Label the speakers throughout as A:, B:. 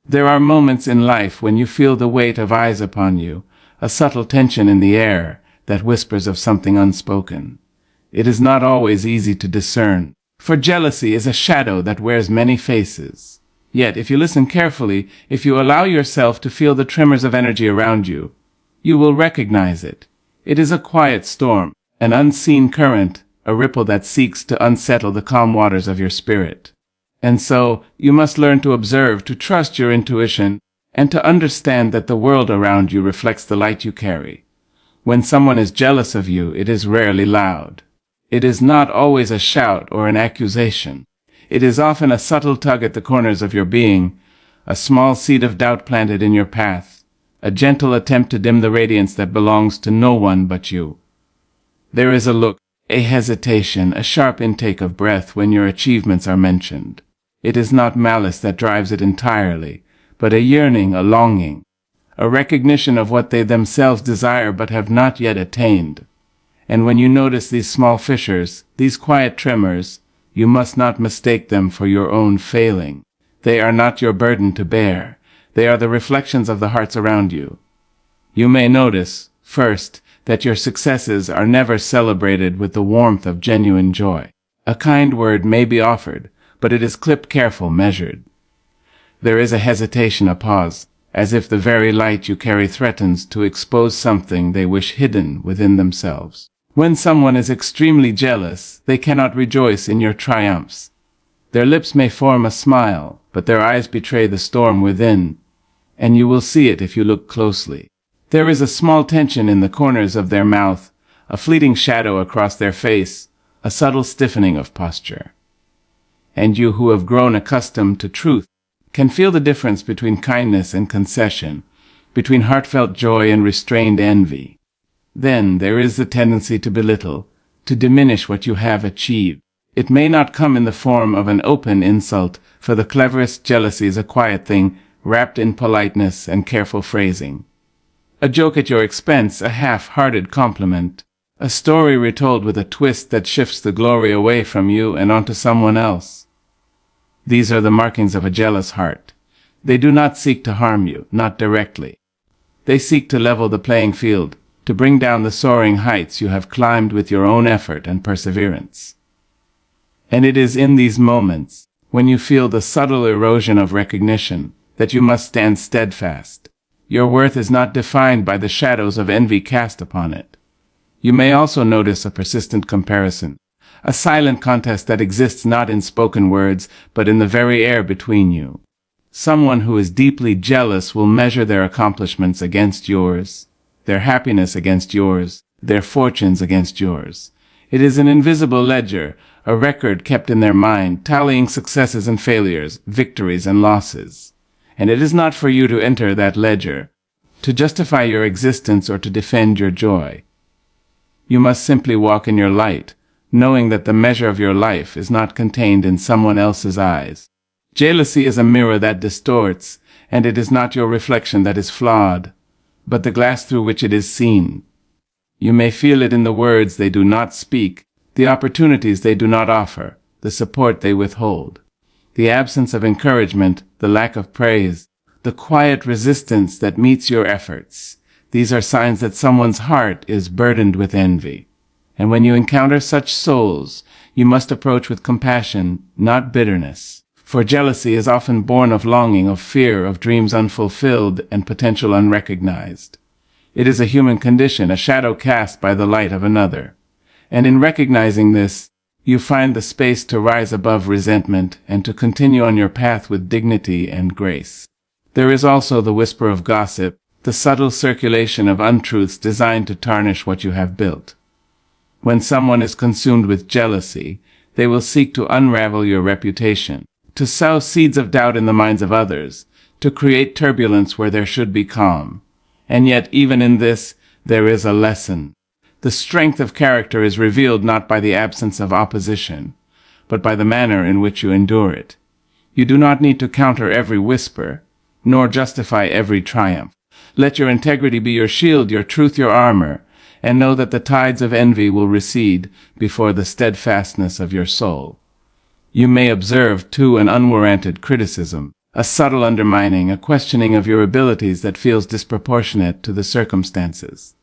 A: There are moments in life when you feel the weight of eyes upon you, a subtle tension in the air that whispers of something unspoken. It is not always easy to discern, for jealousy is a shadow that wears many faces. Yet, if you listen carefully, if you allow yourself to feel the tremors of energy around you, you will recognize it. It is a quiet storm, an unseen current, a ripple that seeks to unsettle the calm waters of your spirit. And so, you must learn to observe, to trust your intuition, and to understand that the world around you reflects the light you carry. When someone is jealous of you, it is rarely loud. It is not always a shout or an accusation. It is often a subtle tug at the corners of your being, a small seed of doubt planted in your path, a gentle attempt to dim the radiance that belongs to no one but you. There is a look, a hesitation, a sharp intake of breath when your achievements are mentioned. It is not malice that drives it entirely, but a yearning, a longing, a recognition of what they themselves desire but have not yet attained. And when you notice these small fissures, these quiet tremors, you must not mistake them for your own failing. They are not your burden to bear. They are the reflections of the hearts around you. You may notice, first, that your successes are never celebrated with the warmth of genuine joy. A kind word may be offered, but it is clipped careful, measured. There is a hesitation, a pause, as if the very light you carry threatens to expose something they wish hidden within themselves. When someone is extremely jealous, they cannot rejoice in your triumphs. Their lips may form a smile, but their eyes betray the storm within, and you will see it if you look closely. There is a small tension in the corners of their mouth, a fleeting shadow across their face, a subtle stiffening of posture. And you who have grown accustomed to truth can feel the difference between kindness and concession, between heartfelt joy and restrained envy. Then there is the tendency to belittle, to diminish what you have achieved. It may not come in the form of an open insult, for the cleverest jealousy is a quiet thing, wrapped in politeness and careful phrasing. A joke at your expense, a half-hearted compliment, a story retold with a twist that shifts the glory away from you and onto someone else. These are the markings of a jealous heart. They do not seek to harm you, not directly. They seek to level the playing field, to bring down the soaring heights you have climbed with your own effort and perseverance. And it is in these moments, when you feel the subtle erosion of recognition, that you must stand steadfast. Your worth is not defined by the shadows of envy cast upon it. You may also notice a persistent comparison, a silent contest that exists not in spoken words, but in the very air between you. Someone who is deeply jealous will measure their accomplishments against yours, their happiness against yours, their fortunes against yours. It is an invisible ledger, a record kept in their mind, tallying successes and failures, victories and losses. And it is not for you to enter that ledger, to justify your existence or to defend your joy. You must simply walk in your light, knowing that the measure of your life is not contained in someone else's eyes. Jealousy is a mirror that distorts, and it is not your reflection that is flawed, but the glass through which it is seen. You may feel it in the words they do not speak, the opportunities they do not offer, the support they withhold, the absence of encouragement, the lack of praise, the quiet resistance that meets your efforts. These are signs that someone's heart is burdened with envy. And when you encounter such souls, you must approach with compassion, not bitterness. For jealousy is often born of longing, of fear, of dreams unfulfilled and potential unrecognized. It is a human condition, a shadow cast by the light of another. And in recognizing this, you find the space to rise above resentment and to continue on your path with dignity and grace. There is also the whisper of gossip, the subtle circulation of untruths designed to tarnish what you have built. When someone is consumed with jealousy, they will seek to unravel your reputation, to sow seeds of doubt in the minds of others, to create turbulence where there should be calm. And yet, even in this, there is a lesson. The strength of character is revealed not by the absence of opposition, but by the manner in which you endure it. You do not need to counter every whisper, nor justify every triumph. Let your integrity be your shield, your truth your armor, and know that the tides of envy will recede before the steadfastness of your soul. You may observe, too, an unwarranted criticism, a subtle undermining, a questioning of your abilities that feels disproportionate to the circumstances.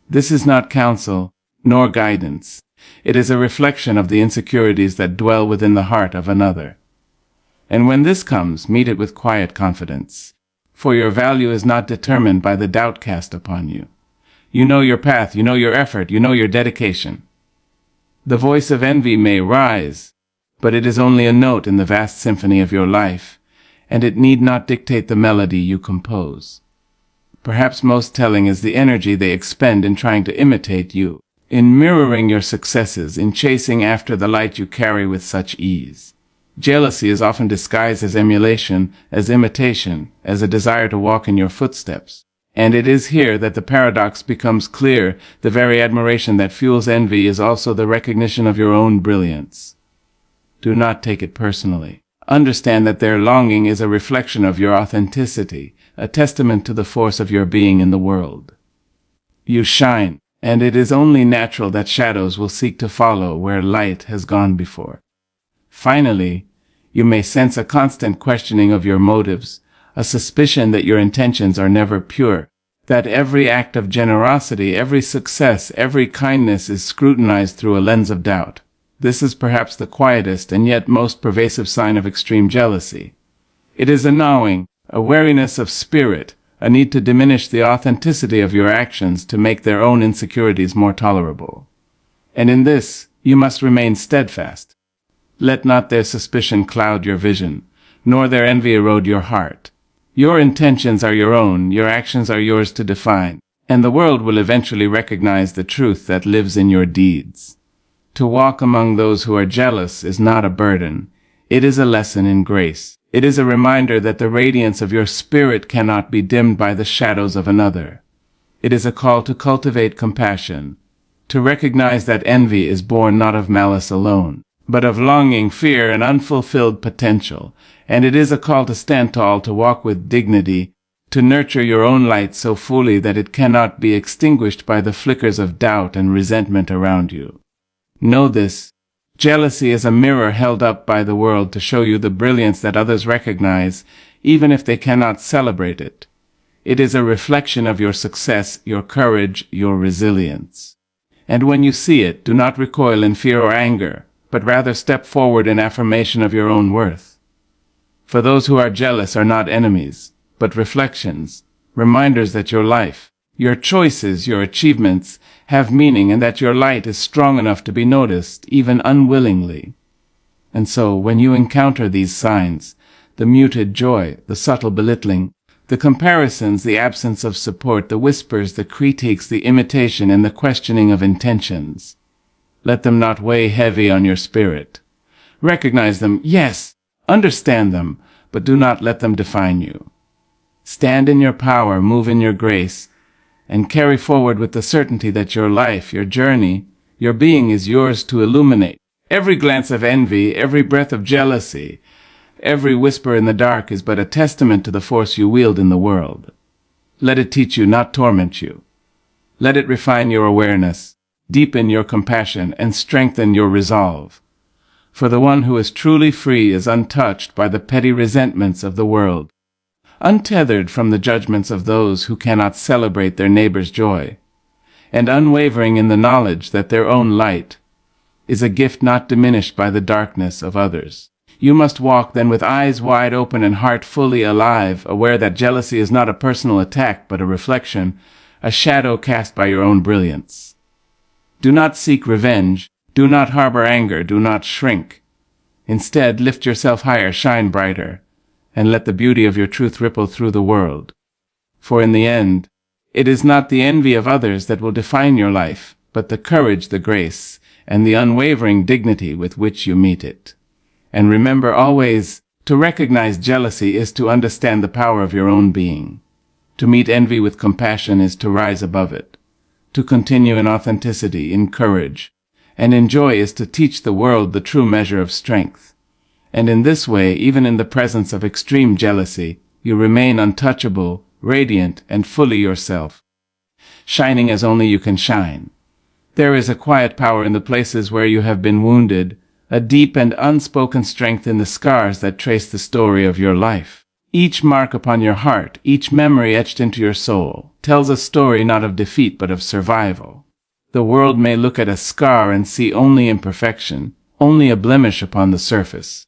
A: This is not counsel, nor guidance. It is a reflection of the insecurities that dwell within the heart of another. And when this comes, meet it with quiet confidence. For your value is not determined by the doubt cast upon you. You know your path, you know your effort, you know your dedication. The voice of envy may rise, but it is only a note in the vast symphony of your life, and it need not dictate the melody you compose. Perhaps most telling is the energy they expend in trying to imitate you, in mirroring your successes, in chasing after the light you carry with such ease. Jealousy is often disguised as emulation, as imitation, as a desire to walk in your footsteps. And it is here that the paradox becomes clear. The very admiration that fuels envy is also the recognition of your own brilliance. Do not take it personally. Understand that their longing is a reflection of your authenticity, a testament to the force of your being in the world. You shine, and it is only natural that shadows will seek to follow where light has gone before. Finally, you may sense a constant questioning of your motives, a suspicion that your intentions are never pure, that every act of generosity, every success, every kindness is scrutinized through a lens of doubt. This is perhaps the quietest and yet most pervasive sign of extreme jealousy. It is a gnawing, a wariness of spirit, a need to diminish the authenticity of your actions to make their own insecurities more tolerable. And in this, you must remain steadfast. Let not their suspicion cloud your vision, nor their envy erode your heart. Your intentions are your own, your actions are yours to define, and the world will eventually recognize the truth that lives in your deeds. To walk among those who are jealous is not a burden. It is a lesson in grace. It is a reminder that the radiance of your spirit cannot be dimmed by the shadows of another. It is a call to cultivate compassion, to recognize that envy is born not of malice alone, but of longing, fear, and unfulfilled potential. And it is a call to stand tall, to walk with dignity, to nurture your own light so fully that it cannot be extinguished by the flickers of doubt and resentment around you. Know this: jealousy is a mirror held up by the world to show you the brilliance that others recognize, even if they cannot celebrate it. It is a reflection of your success, your courage, your resilience. And when you see it, do not recoil in fear or anger, but rather step forward in affirmation of your own worth. For those who are jealous are not enemies, but reflections, reminders that your life, your choices, your achievements have meaning, and that your light is strong enough to be noticed, even unwillingly. And so, when you encounter these signs, the muted joy, the subtle belittling, the comparisons, the absence of support, the whispers, the critiques, the imitation, and the questioning of intentions, let them not weigh heavy on your spirit. Recognize them, yes, understand them, but do not let them define you. Stand in your power, move in your grace, and carry forward with the certainty that your life, your journey, your being is yours to illuminate. Every glance of envy, every breath of jealousy, every whisper in the dark is but a testament to the force you wield in the world. Let it teach you, not torment you. Let it refine your awareness, deepen your compassion, and strengthen your resolve. For the one who is truly free is untouched by the petty resentments of the world, untethered from the judgments of those who cannot celebrate their neighbor's joy, and unwavering in the knowledge that their own light is a gift not diminished by the darkness of others. You must walk then with eyes wide open and heart fully alive, aware that jealousy is not a personal attack but a reflection, a shadow cast by your own brilliance. Do not seek revenge, do not harbor anger, do not shrink. Instead, lift yourself higher, shine brighter, and let the beauty of your truth ripple through the world. For in the end, it is not the envy of others that will define your life, but the courage, the grace, and the unwavering dignity with which you meet it. And remember always, to recognize jealousy is to understand the power of your own being. To meet envy with compassion is to rise above it. To continue in authenticity, in courage, and in joy is to teach the world the true measure of strength. And in this way, even in the presence of extreme jealousy, you remain untouchable, radiant, and fully yourself, shining as only you can shine. There is a quiet power in the places where you have been wounded, a deep and unspoken strength in the scars that trace the story of your life. Each mark upon your heart, each memory etched into your soul, tells a story not of defeat but of survival. The world may look at a scar and see only imperfection, only a blemish upon the surface.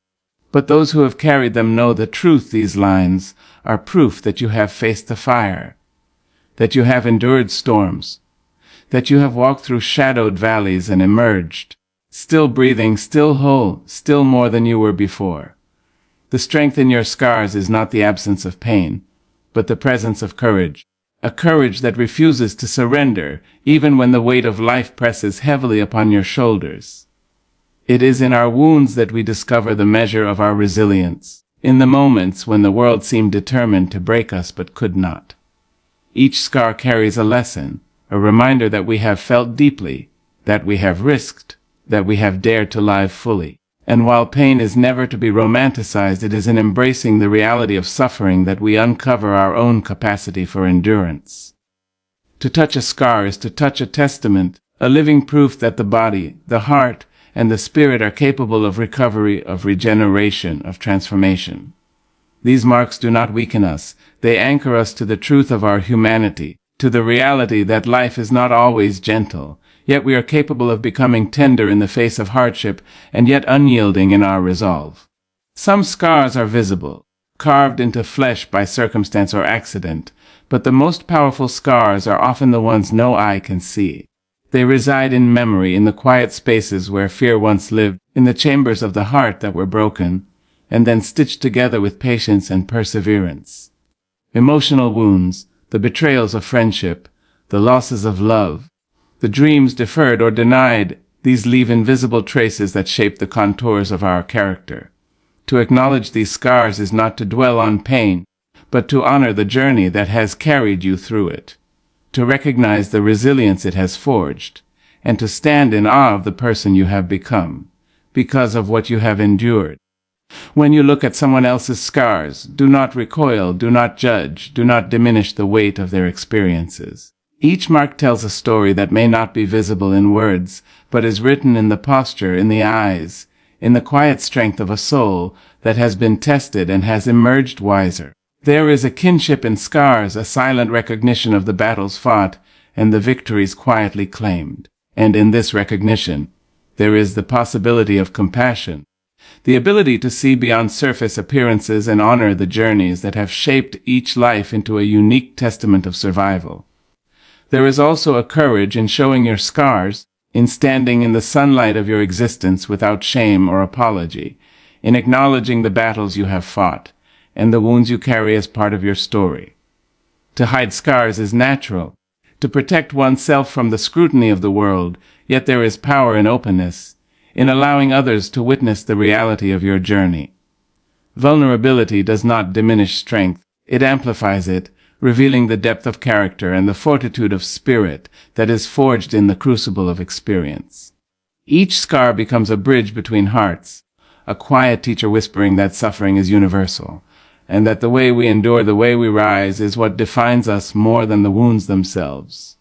A: But those who have carried them know the truth. These lines are proof that you have faced the fire, that you have endured storms, that you have walked through shadowed valleys and emerged, still breathing, still whole, still more than you were before. The strength in your scars is not the absence of pain, but the presence of courage, a courage that refuses to surrender even when the weight of life presses heavily upon your shoulders. It is in our wounds that we discover the measure of our resilience, in the moments when the world seemed determined to break us but could not. Each scar carries a lesson, a reminder that we have felt deeply, that we have risked, that we have dared to live fully. And while pain is never to be romanticized, it is in embracing the reality of suffering that we uncover our own capacity for endurance. To touch a scar is to touch a testament, a living proof that the body, the heart, and the spirit are capable of recovery, of regeneration, of transformation. These marks do not weaken us. They anchor us to the truth of our humanity, to the reality that life is not always gentle, yet we are capable of becoming tender in the face of hardship and yet unyielding in our resolve. Some scars are visible, carved into flesh by circumstance or accident, but the most powerful scars are often the ones no eye can see. They reside in memory, in the quiet spaces where fear once lived, in the chambers of the heart that were broken, and then stitched together with patience and perseverance. Emotional wounds, the betrayals of friendship, the losses of love, the dreams deferred or denied, these leave invisible traces that shape the contours of our character. To acknowledge these scars is not to dwell on pain, but to honor the journey that has carried you through it, to recognize the resilience it has forged, and to stand in awe of the person you have become, because of what you have endured. When you look at someone else's scars, do not recoil, do not judge, do not diminish the weight of their experiences. Each mark tells a story that may not be visible in words, but is written in the posture, in the eyes, in the quiet strength of a soul that has been tested and has emerged wiser. There is a kinship in scars, a silent recognition of the battles fought and the victories quietly claimed. And in this recognition, there is the possibility of compassion, the ability to see beyond surface appearances and honor the journeys that have shaped each life into a unique testament of survival. There is also a courage in showing your scars, in standing in the sunlight of your existence without shame or apology, in acknowledging the battles you have fought, and the wounds you carry as part of your story. To hide scars is natural, to protect oneself from the scrutiny of the world, yet there is power in openness, in allowing others to witness the reality of your journey. Vulnerability does not diminish strength, it amplifies it, revealing the depth of character and the fortitude of spirit that is forged in the crucible of experience. Each scar becomes a bridge between hearts, a quiet teacher whispering that suffering is universal, and that the way we endure, the way we rise, is what defines us more than the wounds themselves.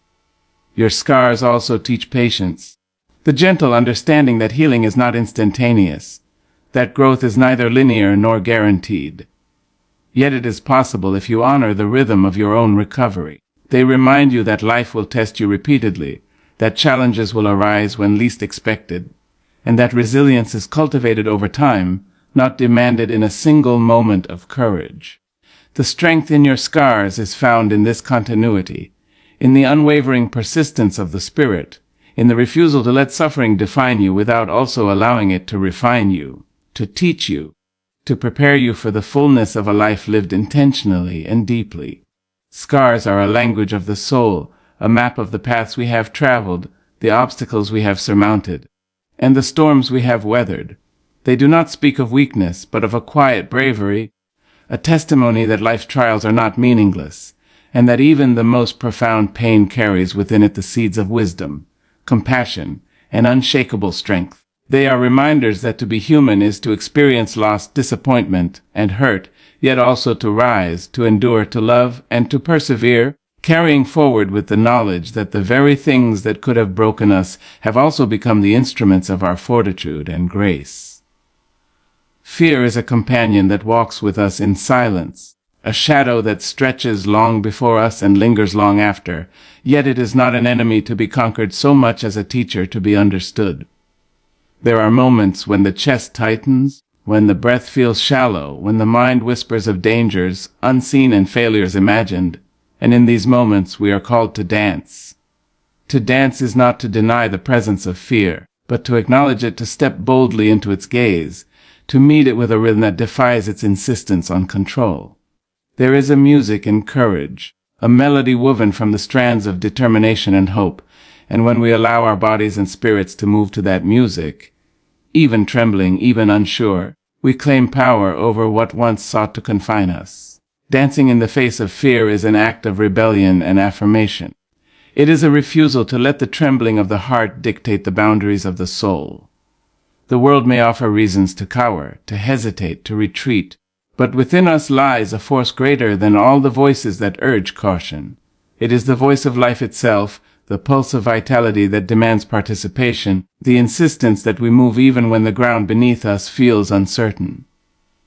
A: Your scars also teach patience, the gentle understanding that healing is not instantaneous, that growth is neither linear nor guaranteed. Yet it is possible if you honor the rhythm of your own recovery. They remind you that life will test you repeatedly, that challenges will arise when least expected, and that resilience is cultivated over time, not demanded in a single moment of courage. The strength in your scars is found in this continuity, in the unwavering persistence of the spirit, in the refusal to let suffering define you without also allowing it to refine you, to teach you, to prepare you for the fullness of a life lived intentionally and deeply. Scars are a language of the soul, a map of the paths we have traveled, the obstacles we have surmounted, and the storms we have weathered. They do not speak of weakness, but of a quiet bravery, a testimony that life's trials are not meaningless, and that even the most profound pain carries within it the seeds of wisdom, compassion, and unshakable strength. They are reminders that to be human is to experience loss, disappointment, and hurt, yet also to rise, to endure, to love, and to persevere. carrying forward with the knowledge that the very things that could have broken us have also become the instruments of our fortitude and grace. Fear is a companion that walks with us in silence, a shadow that stretches long before us and lingers long after, yet it is not an enemy to be conquered so much as a teacher to be understood. There are moments when the chest tightens, when the breath feels shallow, when the mind whispers of dangers unseen and failures imagined, and in these moments we are called to dance. To dance is not to deny the presence of fear, but to acknowledge it, to step boldly into its gaze, to meet it with a rhythm that defies its insistence on control. There is a music in courage, a melody woven from the strands of determination and hope, and when we allow our bodies and spirits to move to that music, even trembling, even unsure, we claim power over what once sought to confine us. Dancing in the face of fear is an act of rebellion and affirmation. It is a refusal to let the trembling of the heart dictate the boundaries of the soul. The world may offer reasons to cower, to hesitate, to retreat, but within us lies a force greater than all the voices that urge caution. It is the voice of life itself, the pulse of vitality that demands participation, the insistence that we move even when the ground beneath us feels uncertain.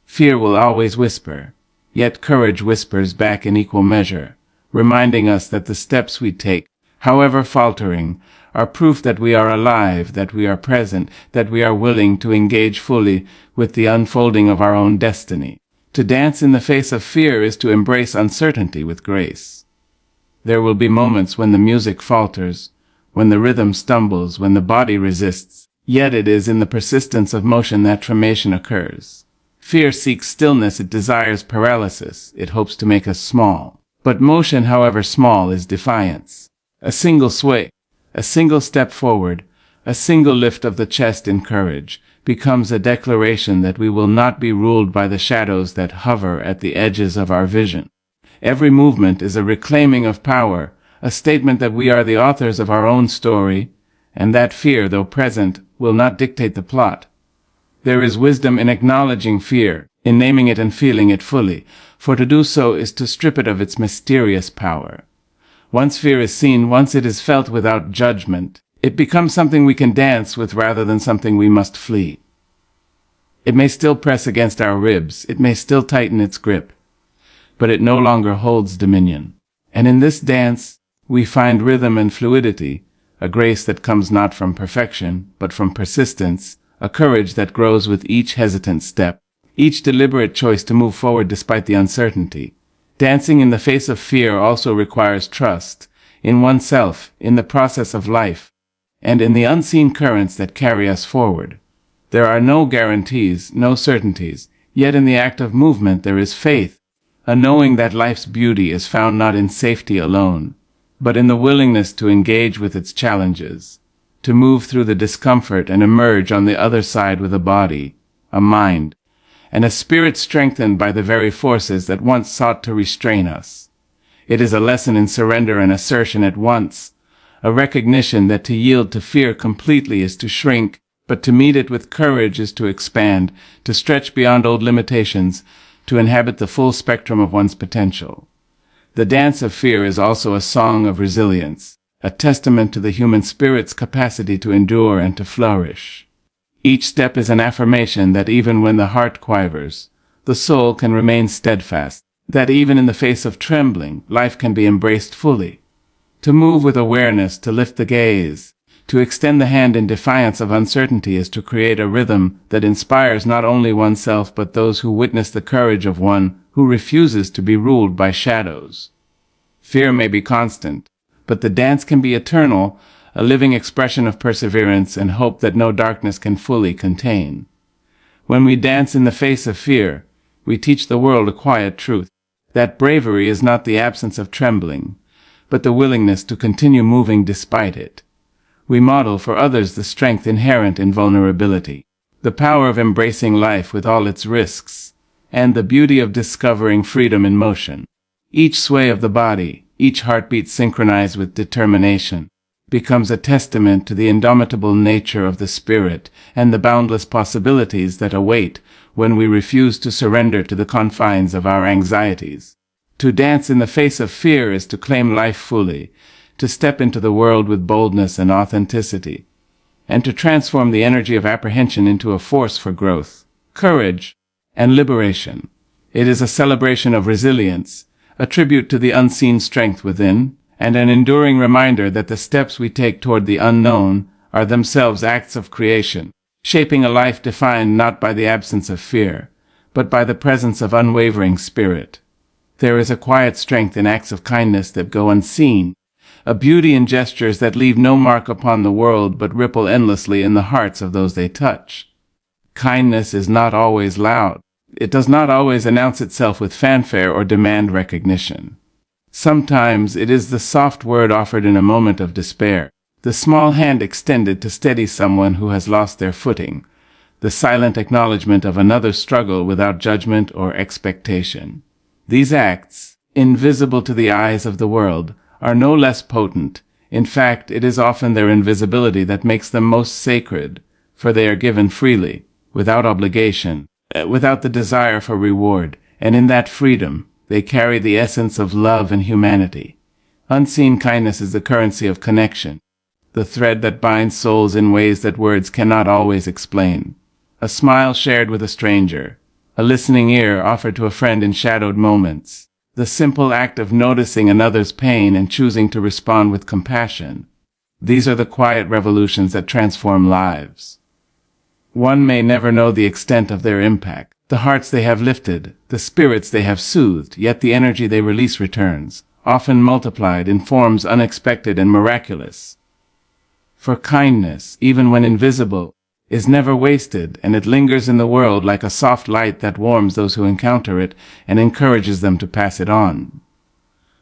A: Fear will always whisper, yet courage whispers back in equal measure, reminding us that the steps we take, however faltering, are proof that we are alive, that we are present, that we are willing to engage fully with the unfolding of our own destiny. To dance in the face of fear is to embrace uncertainty with grace. There will be moments when the music falters, when the rhythm stumbles, when the body resists, yet it is in the persistence of motion that transformation occurs. Fear seeks stillness, it desires paralysis, it hopes to make us small. But motion, however small, is defiance. A single sway, a single step forward, a single lift of the chest in courage, becomes a declaration that we will not be ruled by the shadows that hover at the edges of our vision. Every movement is a reclaiming of power, a statement that we are the authors of our own story, and that fear, though present, will not dictate the plot. There is wisdom in acknowledging fear, in naming it and feeling it fully, for to do so is to strip it of its mysterious power. Once fear is seen, once it is felt without judgment, it becomes something we can dance with rather than something we must flee. It may still press against our ribs, it may still tighten its grip, but it no longer holds dominion. And in this dance, we find rhythm and fluidity, a grace that comes not from perfection, but from persistence, a courage that grows with each hesitant step, each deliberate choice to move forward despite the uncertainty. Dancing in the face of fear also requires trust, in oneself, in the process of life, and in the unseen currents that carry us forward. There are no guarantees, no certainties, yet in the act of movement there is faith, a knowing that life's beauty is found not in safety alone, but in the willingness to engage with its challenges, to move through the discomfort and emerge on the other side with a body, a mind, and a spirit strengthened by the very forces that once sought to restrain us. It is a lesson in surrender and assertion at once, a recognition that to yield to fear completely is to shrink, but to meet it with courage is to expand, to stretch beyond old limitations, to inhabit the full spectrum of one's potential. The dance of fear is also a song of resilience, a testament to the human spirit's capacity to endure and to flourish. Each step is an affirmation that even when the heart quivers, the soul can remain steadfast, that even in the face of trembling, life can be embraced fully. To move with awareness, to lift the gaze, to extend the hand in defiance of uncertainty is to create a rhythm that inspires not only oneself but those who witness the courage of one who refuses to be ruled by shadows. Fear may be constant, but the dance can be eternal, a living expression of perseverance and hope that no darkness can fully contain. When we dance in the face of fear, we teach the world a quiet truth, that bravery is not the absence of trembling, but the willingness to continue moving despite it. We model for others the strength inherent in vulnerability, the power of embracing life with all its risks, and the beauty of discovering freedom in motion. Each sway of the body, each heartbeat synchronized with determination, becomes a testament to the indomitable nature of the spirit and the boundless possibilities that await when we refuse to surrender to the confines of our anxieties. To dance in the face of fear is to claim life fully, to step into the world with boldness and authenticity, and to transform the energy of apprehension into a force for growth, courage, and liberation. It is a celebration of resilience, a tribute to the unseen strength within, and an enduring reminder that the steps we take toward the unknown are themselves acts of creation, shaping a life defined not by the absence of fear, but by the presence of unwavering spirit. There is a quiet strength in acts of kindness that go unseen, a beauty in gestures that leave no mark upon the world but ripple endlessly in the hearts of those they touch. Kindness is not always loud. It does not always announce itself with fanfare or demand recognition. Sometimes it is the soft word offered in a moment of despair, the small hand extended to steady someone who has lost their footing, the silent acknowledgement of another's struggle without judgment or expectation. These acts, invisible to the eyes of the world, are no less potent. In fact, it is often their invisibility that makes them most sacred, for they are given freely, without obligation, without the desire for reward, and in that freedom, they carry the essence of love and humanity. Unseen kindness is the currency of connection, the thread that binds souls in ways that words cannot always explain. A smile shared with a stranger, a listening ear offered to a friend in shadowed moments, the simple act of noticing another's pain and choosing to respond with compassion. These are the quiet revolutions that transform lives. One may never know the extent of their impact, the hearts they have lifted, the spirits they have soothed, yet the energy they release returns, often multiplied in forms unexpected and miraculous. For kindness, even when invisible, is never wasted, and it lingers in the world like a soft light that warms those who encounter it and encourages them to pass it on.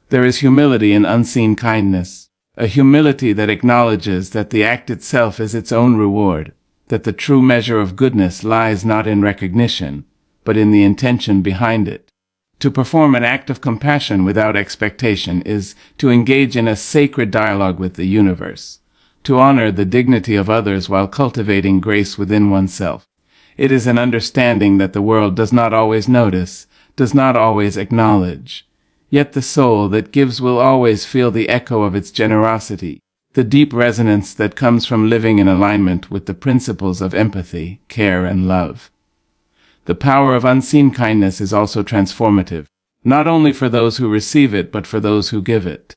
A: There is humility in unseen kindness, a humility that acknowledges that the act itself is its own reward, that the true measure of goodness lies not in recognition, but in the intention behind it. To perform an act of compassion without expectation is to engage in a sacred dialogue with the universe, to honor the dignity of others while cultivating grace within oneself. It is an understanding that the world does not always notice, does not always acknowledge. Yet the soul that gives will always feel the echo of its generosity, the deep resonance that comes from living in alignment with the principles of empathy, care, and love. The power of unseen kindness is also transformative, not only for those who receive it but for those who give it.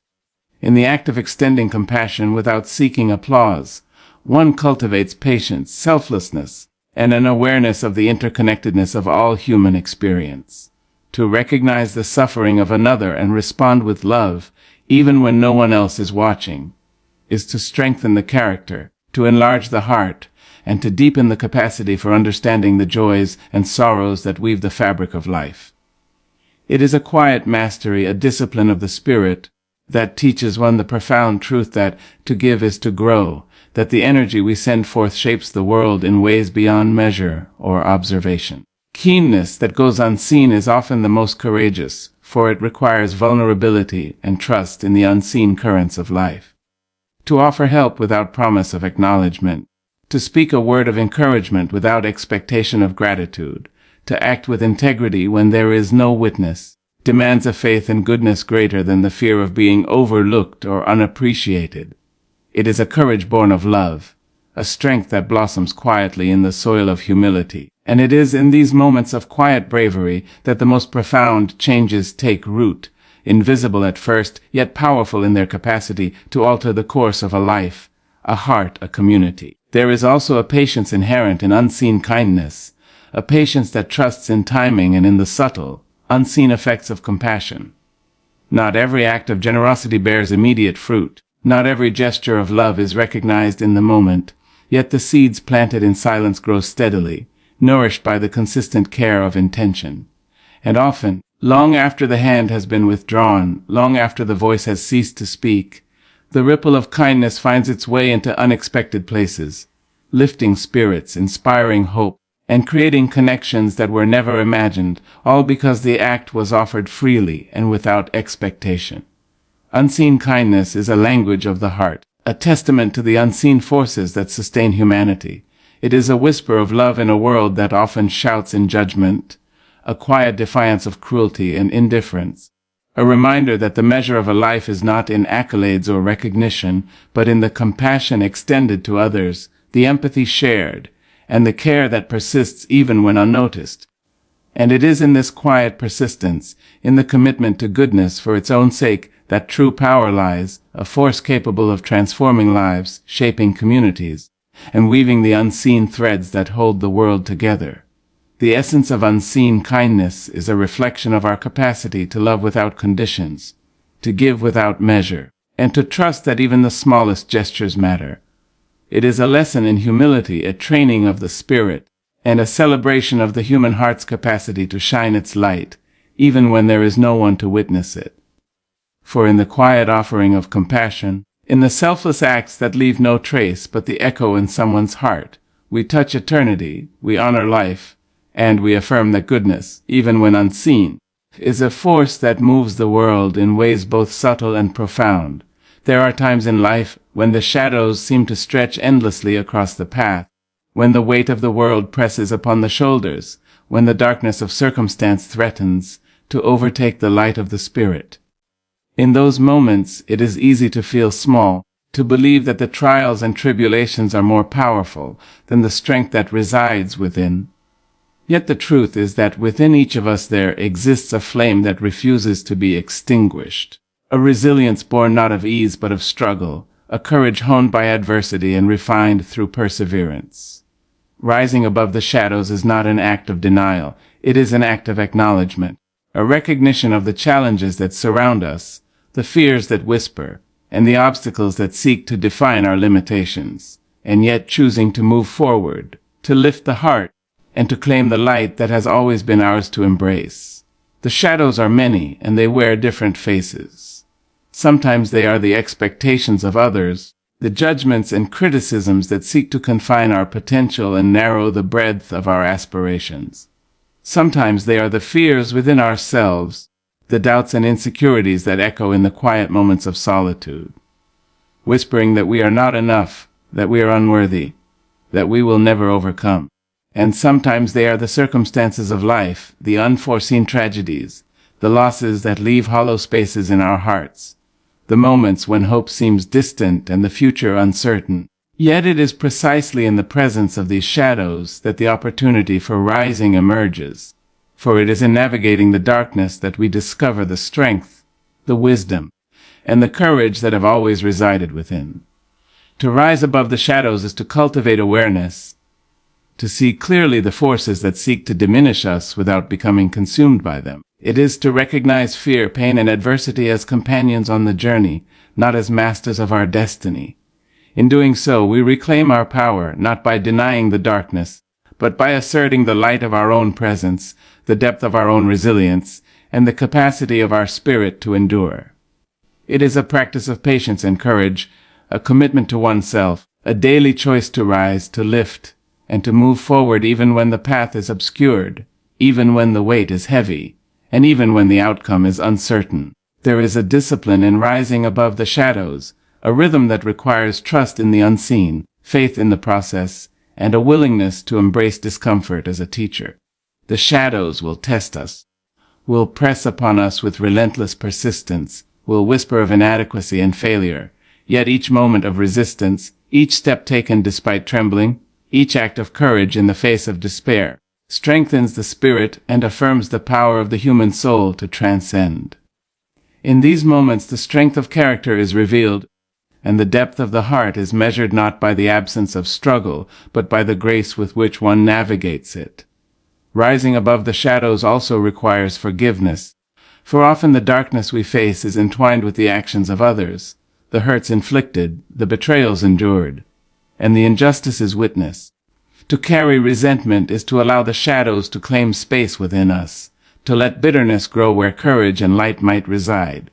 A: In the act of extending compassion without seeking applause, one cultivates patience, selflessness, and an awareness of the interconnectedness of all human experience. To recognize the suffering of another and respond with love, even when no one else is watching, is to strengthen the character, to enlarge the heart, and to deepen the capacity for understanding the joys and sorrows that weave the fabric of life. It is a quiet mastery, a discipline of the spirit, that teaches one the profound truth that to give is to grow, that the energy we send forth shapes the world in ways beyond measure or observation. Keenness that goes unseen is often the most courageous, for it requires vulnerability and trust in the unseen currents of life. To offer help without promise of acknowledgement, to speak a word of encouragement without expectation of gratitude, to act with integrity when there is no witness, demands a faith and goodness greater than the fear of being overlooked or unappreciated. It is a courage born of love, a strength that blossoms quietly in the soil of humility, and it is in these moments of quiet bravery that the most profound changes take root, invisible at first, yet powerful in their capacity to alter the course of a life, a heart, a community. There is also a patience inherent in unseen kindness, a patience that trusts in timing and in the subtle, unseen effects of compassion. Not every act of generosity bears immediate fruit. Not every gesture of love is recognized in the moment, yet the seeds planted in silence grow steadily, nourished by the consistent care of intention. And often, long after the hand has been withdrawn, long after the voice has ceased to speak, the ripple of kindness finds its way into unexpected places, lifting spirits, inspiring hope, and creating connections that were never imagined, all because the act was offered freely and without expectation. Unseen kindness is a language of the heart, a testament to the unseen forces that sustain humanity. It is a whisper of love in a world that often shouts in judgment, a quiet defiance of cruelty and indifference, a reminder that the measure of a life is not in accolades or recognition, but in the compassion extended to others, the empathy shared, and the care that persists even when unnoticed. And it is in this quiet persistence, in the commitment to goodness for its own sake, that true power lies, a force capable of transforming lives, shaping communities, and weaving the unseen threads that hold the world together. The essence of unseen kindness is a reflection of our capacity to love without conditions, to give without measure, and to trust that even the smallest gestures matter. It is a lesson in humility, a training of the spirit, and a celebration of the human heart's capacity to shine its light, even when there is no one to witness it. For in the quiet offering of compassion, in the selfless acts that leave no trace but the echo in someone's heart, we touch eternity, we honor life, and we affirm that goodness, even when unseen, is a force that moves the world in ways both subtle and profound. There are times in life when the shadows seem to stretch endlessly across the path, when the weight of the world presses upon the shoulders, when the darkness of circumstance threatens to overtake the light of the spirit. In those moments, it is easy to feel small, to believe that the trials and tribulations are more powerful than the strength that resides within. Yet the truth is that within each of us there exists a flame that refuses to be extinguished, a resilience born not of ease but of struggle, a courage honed by adversity and refined through perseverance. Rising above the shadows is not an act of denial, it is an act of acknowledgement, a recognition of the challenges that surround us, the fears that whisper, and the obstacles that seek to define our limitations, and yet choosing to move forward, to lift the heart, and to claim the light that has always been ours to embrace. The shadows are many, and they wear different faces. Sometimes they are the expectations of others, the judgments and criticisms that seek to confine our potential and narrow the breadth of our aspirations. Sometimes they are the fears within ourselves, the doubts and insecurities that echo in the quiet moments of solitude, whispering that we are not enough, that we are unworthy, that we will never overcome. And sometimes they are the circumstances of life, the unforeseen tragedies, the losses that leave hollow spaces in our hearts, the moments when hope seems distant and the future uncertain. Yet it is precisely in the presence of these shadows that the opportunity for rising emerges, for it is in navigating the darkness that we discover the strength, the wisdom, and the courage that have always resided within. To rise above the shadows is to cultivate awareness, to see clearly the forces that seek to diminish us without becoming consumed by them. It is to recognize fear, pain, and adversity as companions on the journey, not as masters of our destiny. In doing so, we reclaim our power, not by denying the darkness, but by asserting the light of our own presence, the depth of our own resilience, and the capacity of our spirit to endure. It is a practice of patience and courage, a commitment to oneself, a daily choice to rise, to lift, and to move forward even when the path is obscured, even when the weight is heavy, and even when the outcome is uncertain. There is a discipline in rising above the shadows, a rhythm that requires trust in the unseen, faith in the process, and a willingness to embrace discomfort as a teacher. The shadows will test us, will press upon us with relentless persistence, will whisper of inadequacy and failure. Yet each moment of resistance, each step taken despite trembling, each act of courage in the face of despair, strengthens the spirit and affirms the power of the human soul to transcend. In these moments the strength of character is revealed, and the depth of the heart is measured not by the absence of struggle, but by the grace with which one navigates it. Rising above the shadows also requires forgiveness, for often the darkness we face is entwined with the actions of others, the hurts inflicted, the betrayals endured, and the injustices witnessed. To carry resentment is to allow the shadows to claim space within us, to let bitterness grow where courage and light might reside.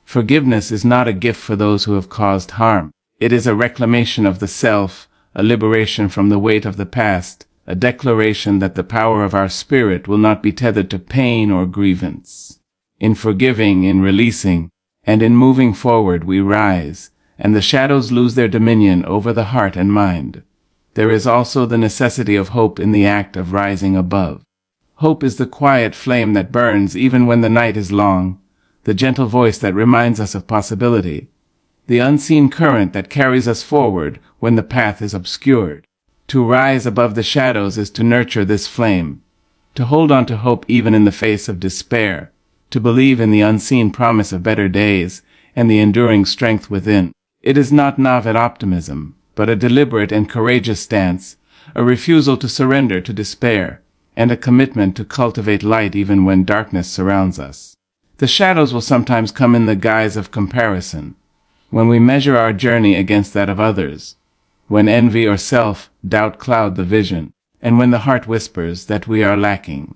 A: Forgiveness is not a gift for those who have caused harm. It is a reclamation of the self, a liberation from the weight of the past, a declaration that the power of our spirit will not be tethered to pain or grievance. In forgiving, in releasing, and in moving forward we rise, and the shadows lose their dominion over the heart and mind. There is also the necessity of hope in the act of rising above. Hope is the quiet flame that burns even when the night is long, the gentle voice that reminds us of possibility, the unseen current that carries us forward when the path is obscured. To rise above the shadows is to nurture this flame, to hold on to hope even in the face of despair, to believe in the unseen promise of better days and the enduring strength within. It is not naive optimism, but a deliberate and courageous stance, a refusal to surrender to despair, and a commitment to cultivate light even when darkness surrounds us. The shadows will sometimes come in the guise of comparison, when we measure our journey against that of others, when envy or self-doubt cloud the vision, and when the heart whispers that we are lacking.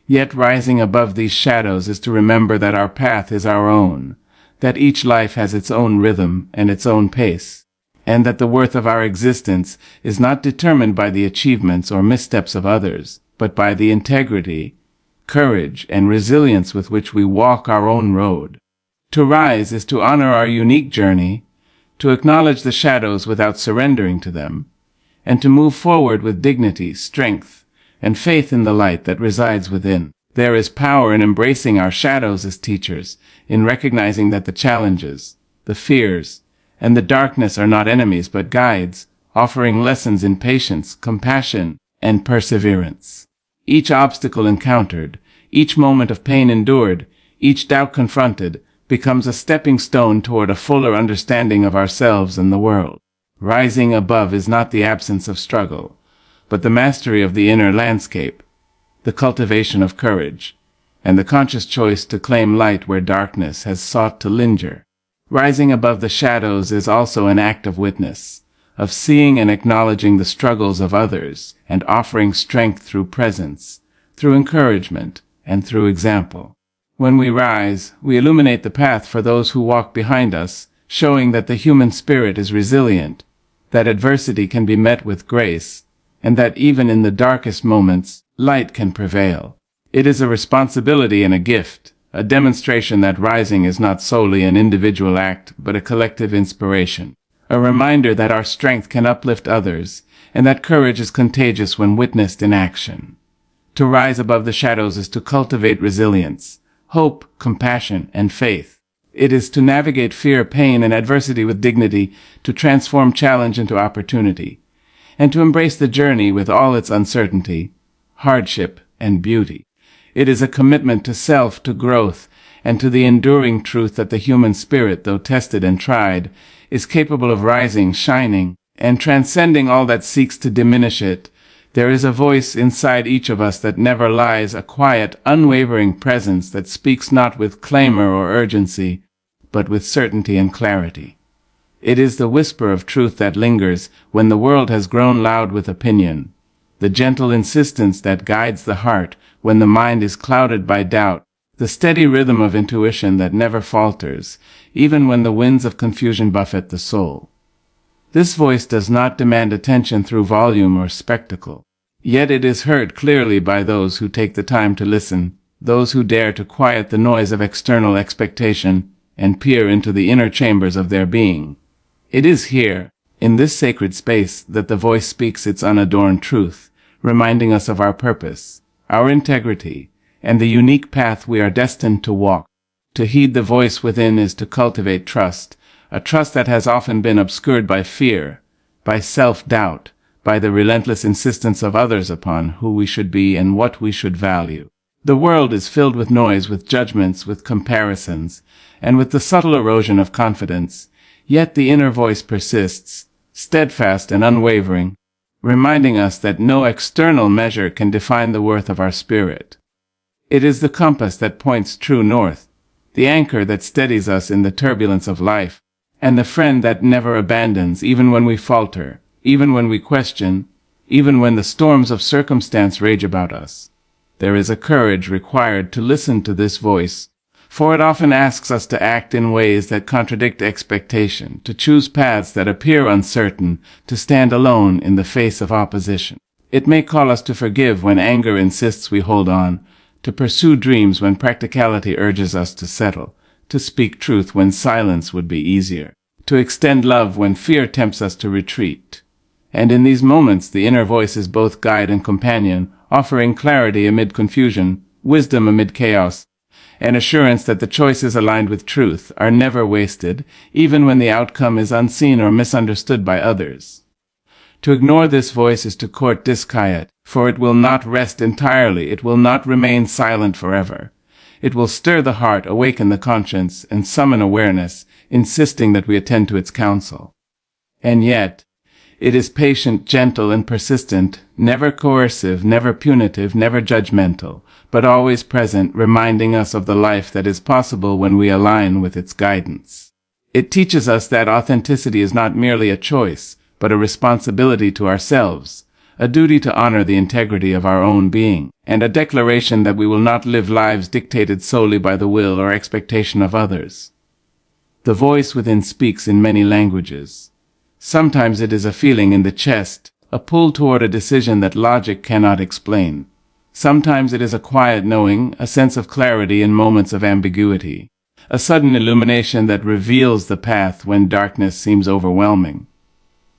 A: Yet rising above these shadows is to remember that our path is our own, that each life has its own rhythm and its own pace, and that the worth of our existence is not determined by the achievements or missteps of others, but by the integrity, courage, and resilience with which we walk our own road. To rise is to honor our unique journey, to acknowledge the shadows without surrendering to them, and to move forward with dignity, strength, and faith in the light that resides within. There is power in embracing our shadows as teachers, in recognizing that the challenges, the fears, and the darkness are not enemies but guides, offering lessons in patience, compassion, and perseverance. Each obstacle encountered, each moment of pain endured, each doubt confronted, becomes a stepping stone toward a fuller understanding of ourselves and the world. Rising above is not the absence of struggle, but the mastery of the inner landscape, the cultivation of courage, and the conscious choice to claim light where darkness has sought to linger. Rising above the shadows is also an act of witness, of seeing and acknowledging the struggles of others and offering strength through presence, through encouragement, and through example. When we rise, we illuminate the path for those who walk behind us, showing that the human spirit is resilient, that adversity can be met with grace, and that even in the darkest moments, light can prevail. It is a responsibility and a gift, a demonstration that rising is not solely an individual act, but a collective inspiration, a reminder that our strength can uplift others, and that courage is contagious when witnessed in action. To rise above the shadows is to cultivate resilience, hope, compassion, and faith. It is to navigate fear, pain, and adversity with dignity, to transform challenge into opportunity, and to embrace the journey with all its uncertainty, hardship, and beauty. It is a commitment to self, to growth, and to the enduring truth that the human spirit, though tested and tried, is capable of rising, shining, and transcending all that seeks to diminish it. There is a voice inside each of us that never lies, a quiet, unwavering presence that speaks not with clamor or urgency, but with certainty and clarity. It is the whisper of truth that lingers when the world has grown loud with opinion, the gentle insistence that guides the heart when the mind is clouded by doubt, the steady rhythm of intuition that never falters, even when the winds of confusion buffet the soul. This voice does not demand attention through volume or spectacle, yet it is heard clearly by those who take the time to listen, those who dare to quiet the noise of external expectation and peer into the inner chambers of their being. It is here, in this sacred space, that the voice speaks its unadorned truth, reminding us of our purpose, our integrity, and the unique path we are destined to walk. To heed the voice within is to cultivate trust, a trust that has often been obscured by fear, by self-doubt, by the relentless insistence of others upon who we should be and what we should value. The world is filled with noise, with judgments, with comparisons, and with the subtle erosion of confidence, yet the inner voice persists, steadfast and unwavering, reminding us that no external measure can define the worth of our spirit. It is the compass that points true north, the anchor that steadies us in the turbulence of life, and the friend that never abandons even when we falter, even when we question, even when the storms of circumstance rage about us. There is a courage required to listen to this voice, for it often asks us to act in ways that contradict expectation, to choose paths that appear uncertain, to stand alone in the face of opposition. It may call us to forgive when anger insists we hold on, to pursue dreams when practicality urges us to settle, to speak truth when silence would be easier, to extend love when fear tempts us to retreat. And in these moments, the inner voice is both guide and companion, offering clarity amid confusion, wisdom amid chaos, an assurance that the choices aligned with truth are never wasted, even when the outcome is unseen or misunderstood by others. To ignore this voice is to court disquiet, for it will not rest entirely, it will not remain silent forever. It will stir the heart, awaken the conscience, and summon awareness, insisting that we attend to its counsel. And yet, it is patient, gentle, and persistent, never coercive, never punitive, never judgmental, but always present, reminding us of the life that is possible when we align with its guidance. It teaches us that authenticity is not merely a choice, but a responsibility to ourselves, a duty to honor the integrity of our own being, and a declaration that we will not live lives dictated solely by the will or expectation of others. The voice within speaks in many languages. Sometimes it is a feeling in the chest, a pull toward a decision that logic cannot explain. Sometimes it is a quiet knowing, a sense of clarity in moments of ambiguity, a sudden illumination that reveals the path when darkness seems overwhelming.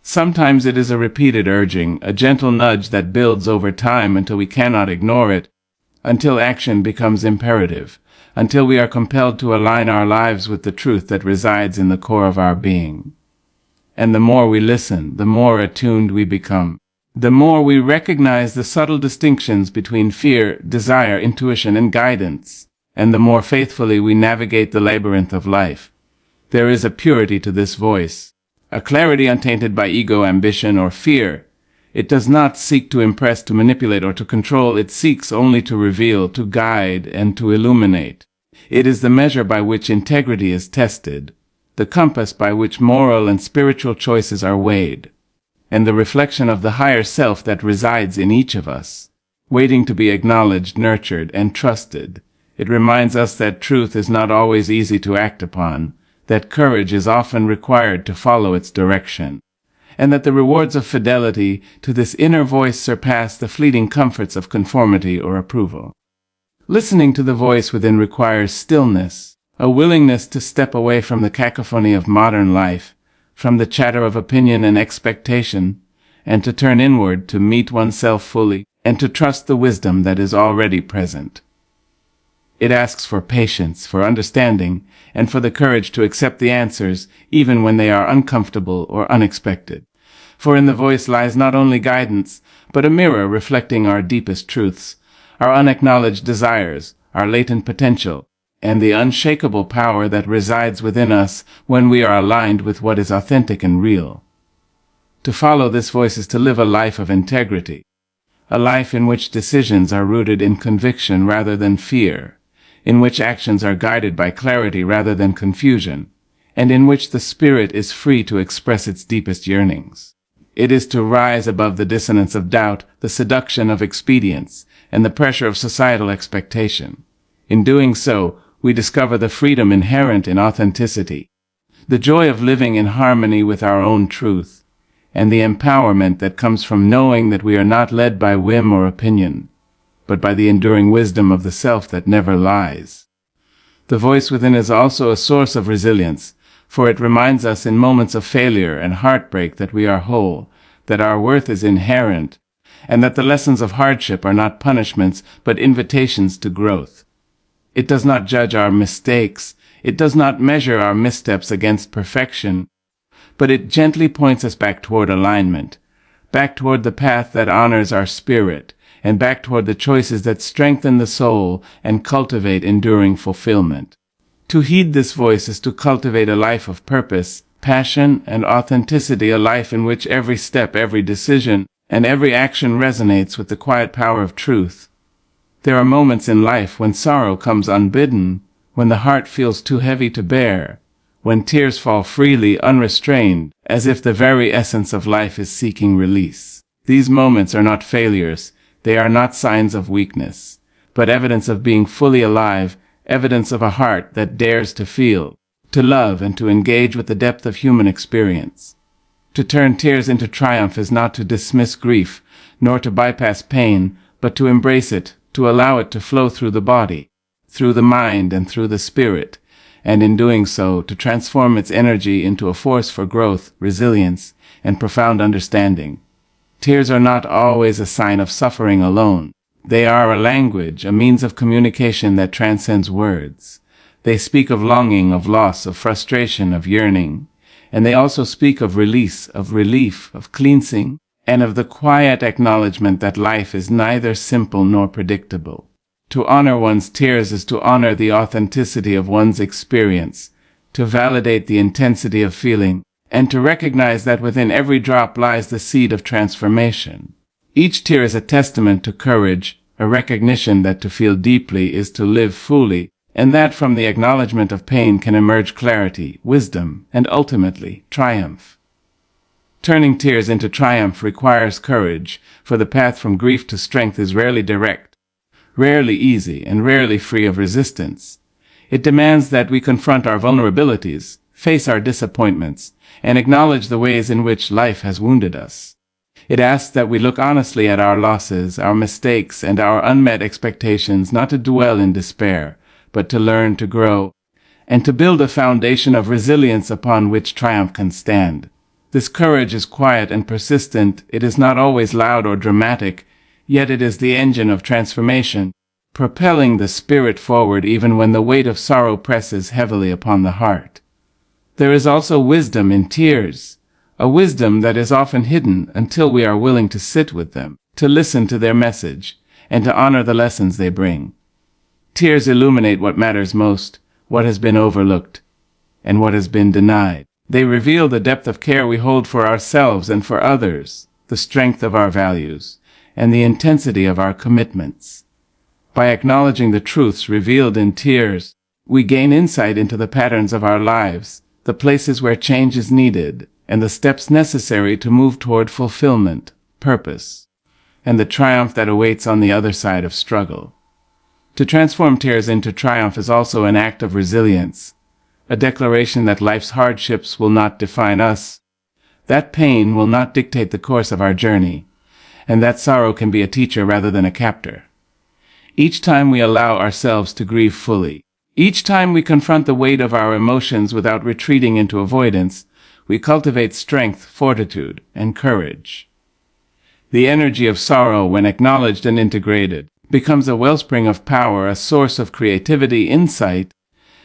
A: Sometimes it is a repeated urging, a gentle nudge that builds over time until we cannot ignore it, until action becomes imperative, until we are compelled to align our lives with the truth that resides in the core of our being. And the more we listen, the more attuned we become. The more we recognize the subtle distinctions between fear, desire, intuition, and guidance, and the more faithfully we navigate the labyrinth of life. There is a purity to this voice, a clarity untainted by ego, ambition, or fear. It does not seek to impress, to manipulate, or to control. It seeks only to reveal, to guide, and to illuminate. It is the measure by which integrity is tested, the compass by which moral and spiritual choices are weighed, and the reflection of the higher self that resides in each of us, waiting to be acknowledged, nurtured, and trusted. It reminds us that truth is not always easy to act upon, that courage is often required to follow its direction, and that the rewards of fidelity to this inner voice surpass the fleeting comforts of conformity or approval. Listening to the voice within requires stillness, a willingness to step away from the cacophony of modern life, from the chatter of opinion and expectation, and to turn inward to meet oneself fully, and to trust the wisdom that is already present. It asks for patience, for understanding, and for the courage to accept the answers, even when they are uncomfortable or unexpected. For in the voice lies not only guidance, but a mirror reflecting our deepest truths, our unacknowledged desires, our latent potential, and the unshakable power that resides within us when we are aligned with what is authentic and real. To follow this voice is to live a life of integrity, a life in which decisions are rooted in conviction rather than fear, in which actions are guided by clarity rather than confusion, and in which the spirit is free to express its deepest yearnings. It is to rise above the dissonance of doubt, the seduction of expedience, and the pressure of societal expectation. In doing so, we discover the freedom inherent in authenticity, the joy of living in harmony with our own truth, and the empowerment that comes from knowing that we are not led by whim or opinion, but by the enduring wisdom of the self that never lies. The voice within is also a source of resilience, for it reminds us in moments of failure and heartbreak that we are whole, that our worth is inherent, and that the lessons of hardship are not punishments but invitations to growth. It does not judge our mistakes, it does not measure our missteps against perfection, but it gently points us back toward alignment, back toward the path that honors our spirit, and back toward the choices that strengthen the soul and cultivate enduring fulfillment. To heed this voice is to cultivate a life of purpose, passion, and authenticity, a life in which every step, every decision, and every action resonates with the quiet power of truth. There are moments in life when sorrow comes unbidden, when the heart feels too heavy to bear, when tears fall freely, unrestrained, as if the very essence of life is seeking release. These moments are not failures. They are not signs of weakness, but evidence of being fully alive, evidence of a heart that dares to feel, to love, and to engage with the depth of human experience. To turn tears into triumph is not to dismiss grief, nor to bypass pain, but to embrace it, to allow it to flow through the body, through the mind, and through the spirit, and in doing so, to transform its energy into a force for growth, resilience, and profound understanding. Tears are not always a sign of suffering alone. They are a language, a means of communication that transcends words. They speak of longing, of loss, of frustration, of yearning. And they also speak of release, of relief, of cleansing, and of the quiet acknowledgement that life is neither simple nor predictable. To honor one's tears is to honor the authenticity of one's experience, to validate the intensity of feeling, and to recognize that within every drop lies the seed of transformation. Each tear is a testament to courage, a recognition that to feel deeply is to live fully, and that from the acknowledgement of pain can emerge clarity, wisdom, and ultimately triumph. Turning tears into triumph requires courage, for the path from grief to strength is rarely direct, rarely easy, and rarely free of resistance. It demands that we confront our vulnerabilities, face our disappointments, and acknowledge the ways in which life has wounded us. It asks that we look honestly at our losses, our mistakes, and our unmet expectations, not to dwell in despair, but to learn to grow, and to build a foundation of resilience upon which triumph can stand. This courage is quiet and persistent. It is not always loud or dramatic, yet it is the engine of transformation, propelling the spirit forward even when the weight of sorrow presses heavily upon the heart. There is also wisdom in tears, a wisdom that is often hidden until we are willing to sit with them, to listen to their message, and to honor the lessons they bring. Tears illuminate what matters most, what has been overlooked, and what has been denied. They reveal the depth of care we hold for ourselves and for others, the strength of our values, and the intensity of our commitments. By acknowledging the truths revealed in tears, we gain insight into the patterns of our lives, the places where change is needed, and the steps necessary to move toward fulfillment, purpose, and the triumph that awaits on the other side of struggle. To transform tears into triumph is also an act of resilience, a declaration that life's hardships will not define us, that pain will not dictate the course of our journey, and that sorrow can be a teacher rather than a captor. Each time we allow ourselves to grieve fully, each time we confront the weight of our emotions without retreating into avoidance, we cultivate strength, fortitude, and courage. The energy of sorrow, when acknowledged and integrated, becomes a wellspring of power, a source of creativity, insight,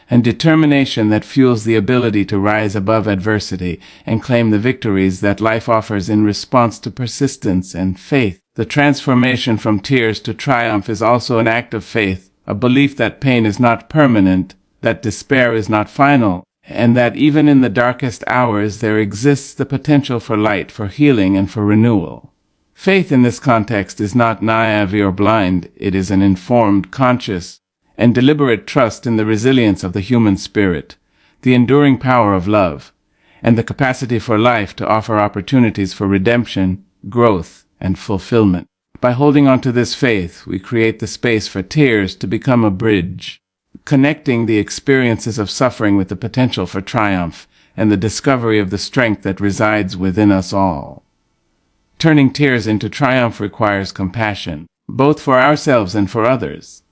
A: and determination that fuels the ability to rise above adversity and claim the victories that life offers in response to persistence and faith. The transformation from tears to triumph is also an act of faith, a belief that pain is not permanent, that despair is not final, and that even in the darkest hours there exists the potential for light, for healing, and for renewal. Faith in this context is not naive or blind. It is an informed, conscious, and deliberate trust in the resilience of the human spirit, the enduring power of love, and the capacity for life to offer opportunities for redemption, growth, and fulfillment. By holding on to this faith, we create the space for tears to become a bridge, connecting the experiences of suffering with the potential for triumph and the discovery of the strength that resides within us all. Turning tears into triumph requires compassion, both for ourselves and for others.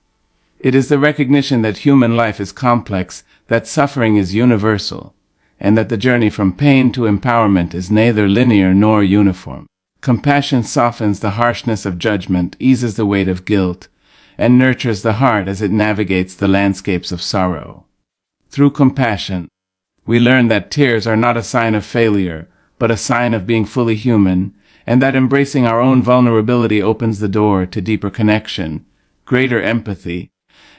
A: It is the recognition that human life is complex, that suffering is universal, and that the journey from pain to empowerment is neither linear nor uniform. Compassion softens the harshness of judgment, eases the weight of guilt, and nurtures the heart as it navigates the landscapes of sorrow. Through compassion, we learn that tears are not a sign of failure, but a sign of being fully human, and that embracing our own vulnerability opens the door to deeper connection, greater empathy,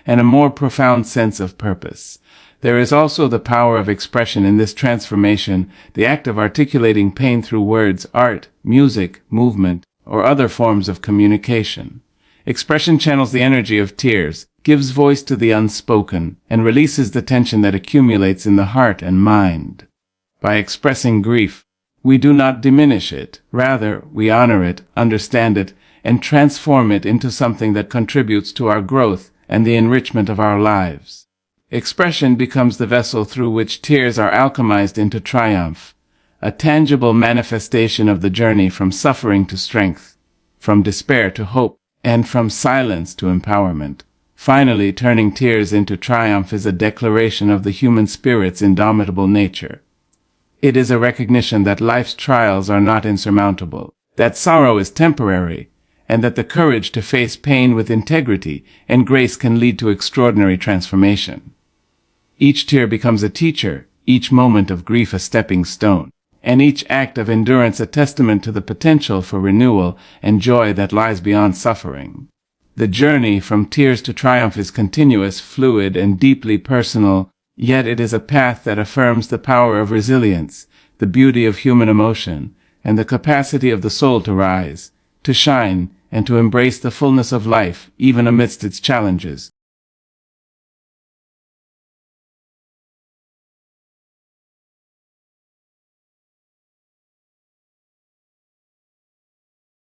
A: and a more profound sense of purpose. There is also the power of expression in this transformation, the act of articulating pain through words, art, music, movement, or other forms of communication. Expression channels the energy of tears, gives voice to the unspoken, and releases the tension that accumulates in the heart and mind. By expressing grief, we do not diminish it. Rather, we honor it, understand it, and transform it into something that contributes to our growth and the enrichment of our lives. Expression becomes the vessel through which tears are alchemized into triumph, a tangible manifestation of the journey from suffering to strength, from despair to hope, and from silence to empowerment. Finally, turning tears into triumph is a declaration of the human spirit's indomitable nature. It is a recognition that life's trials are not insurmountable, that sorrow is temporary, and that the courage to face pain with integrity and grace can lead to extraordinary transformation. Each tear becomes a teacher, each moment of grief a stepping stone, and each act of endurance a testament to the potential for renewal and joy that lies beyond suffering. The journey from tears to triumph is continuous, fluid, and deeply personal, yet it is a path that affirms the power of resilience, the beauty of human emotion, and the capacity of the soul to rise, to shine, and to embrace the fullness of life, even amidst its challenges.